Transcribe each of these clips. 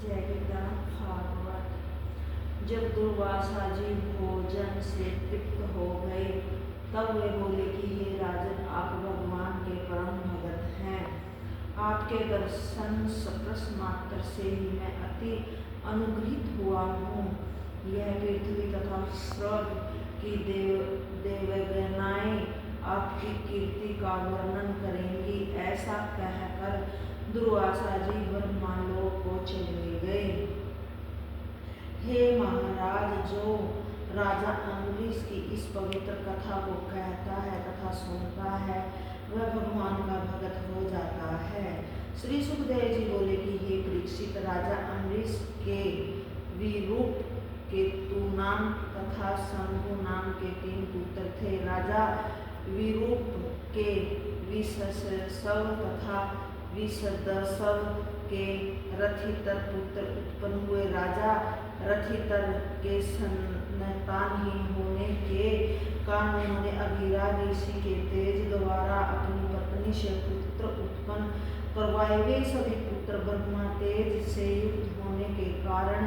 जय गीता भागवत। जब दुर्वासा जी भोजन से तृप्त हो गए तब वे बोले कि हे राजन, आप भगवान के परम भगत हैं। आपके दर्शन स्पर्श मात्र से ही मैं अति अनुग्रहित हुआ हूँ। यह पृथ्वी तथा स्वर्ग की देवगणाएं आपकी कीर्ति का वर्णन करेंगी। ऐसा कहकर दुर्वासा जी ब्रह्मलोक को चले गए। हे महाराज, जो राजा अम्बरीश की इस पवित्र कथा को कहता है तथा सुनता है वह भगवान का भगत हो जाता है। श्री सुखदेव जी बोले कि हे परीक्षित, राजा अम्बरीश के विरूप केतु नाम तथा शंभु नाम के 3 पुत्र थे। राजा विरूप के विशस्व तथा विशदस्व के रथितर पुत्र उत्पन्न हुए। राजा रथितर के संतानहीन होने के कारण उन्होंने अंगिरा ऋषि के तेज द्वारा अपनी पत्नी से पुत्र उत्पन्न करवाए। वे सभी पुत्र ब्रह्मा तेज से युक्त होने के कारण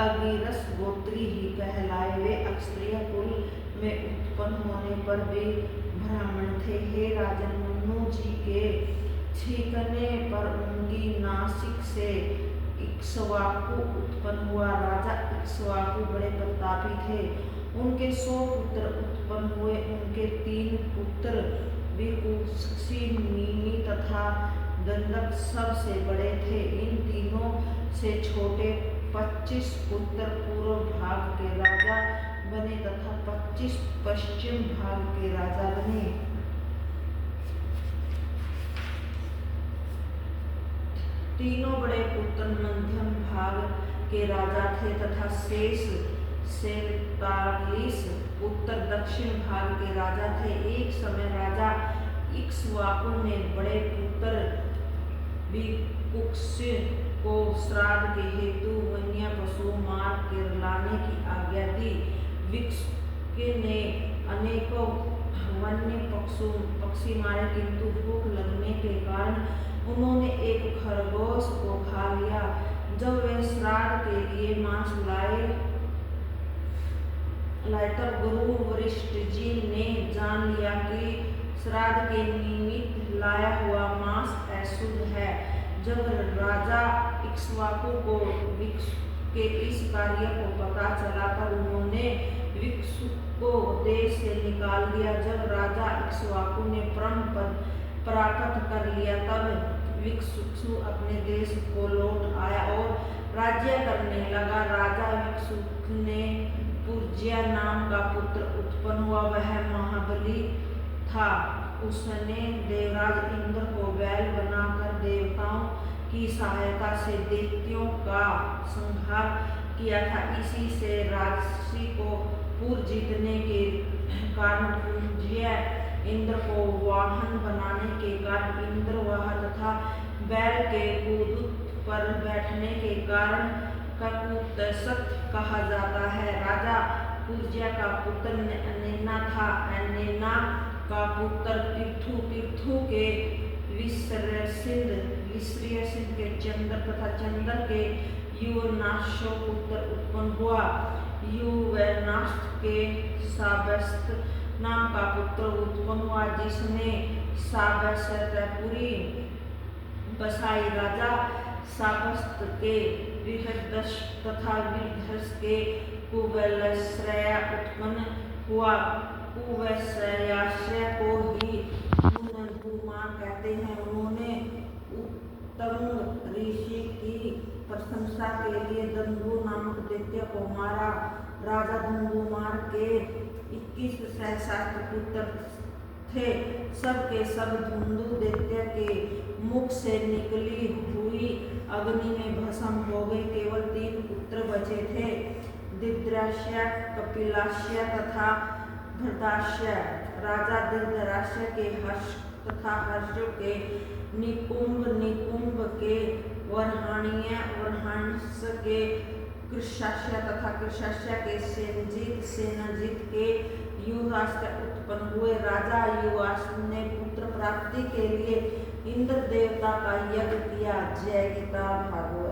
अंगिरस गोत्री ही कहलाए। वे क्षत्रिय कुल में उत्पन्न होने पर वे ब्राह्मण थे। हे राजन, मनु जी के छींकने पर उनकी नासिक से इक्ष्वाकु उत्पन्न हुआ। राजा इक्ष्वाकु बड़े प्रतापी थे। उनके 100 पुत्र उत्पन्न हुए। उनके 3 पुत्र विकुक्षी, नीमि तथा गंधक सबसे बड़े थे। इन तीनों से छोटे 25 पुत्र पूर्व भाग के राजा बने तथा 25 पश्चिम भाग के राजा बने। तीनों बड़े पुत्र मध्यम भाग के राजा थे तथा शेष 47 पुत्र दक्षिण भाग के राजा थे। एक समय राजा इक्ष्वाकु ने बड़े पुत्र विकुक्षी को श्राद्ध के हेतु वन्य पशु मार कर लाने की आज्ञा दी। विकुक्षी ने अनेकों वन्य पक्षी मारे, किंतु भूख लगने के कारण उन्होंने एक खरगोश को खा लिया। जब वे श्राद्ध के लिए मांस लाए तब गुरु वशिष्ठ जी ने जान लिया कि श्राद्ध के निमित्त लाया हुआ मांस अशुद्ध है। जब राजा इक्ष्वाकु को विकुक्ष के इस कार्य को पता चला तब उन्होंने विकुक्ष को देश से निकाल दिया। जब राजा इक्ष्वाकु ने परम पद प्राप्त कर लिया तब विकुक्ष अपने देश को लौट आया और राज्य करने लगा। राजा विकुक्ष ने पुर्ज्या नाम का पुत्र उत्पन्न हुआ। वह महाबली था। उसने देवराज इंद्र को बैल बनाकर देवताओं की सहायता से दैत्यों का संहार किया था। इसी से राजसी को पूर्व जीतने के कारण पुर्ज्या इंद्र को वाहन बनाने के कारण इंद्रवाह तथा बैल के कुदूत पर बैठने के कारण ककुत्सथ कहा जाता है। राजा पुर्ज्या का पुत्र अनेना था। अनेना का पुत्र पृथु, पृथु के विश्रयसिंह के चंद्र तथा चंद्र के युवनाश पुत्र उत्पन्न हुआ। युवनाश के साबस्त नाम का पुत्र उत्पन्न हुआ, जिसने साबस्तपुरी बसाई। राजा साबस्त के बृहदर्ष तथा बृहदर्ष के कुवलश्रय उत्पन्न हुआ। कुवलश्रय को ही दंडुमान कहते हैं। उन्होंने उत्तंग ऋषि की प्रशंसा के लिए दंडु नामक दैत्य को मारा। राजा दंडुमान के 21 सहस्त्र पुत्र थे। सब के सब धुंधु दैत्य के मुख से निकली हुई अग्नि में भस्म हो गए। केवल 3 पुत्र बचे थे, दिद्राश्य, कपिलाश्य तथा भरताश्य। राजा दिद्राश्य के हर्ष तथा हर्ष के निकुंभ, निकुंभ के वर्हाणीय, वर्हांस के कृशाश्य तथा कृशाश्य के सेनजीत, सेनजीत के युवाश्य उत्पन्न हुए। राजा युवाश ने पुत्र प्राप्ति के लिए इंद्र देवता का यज्ञ किया। जय गीता भागवत।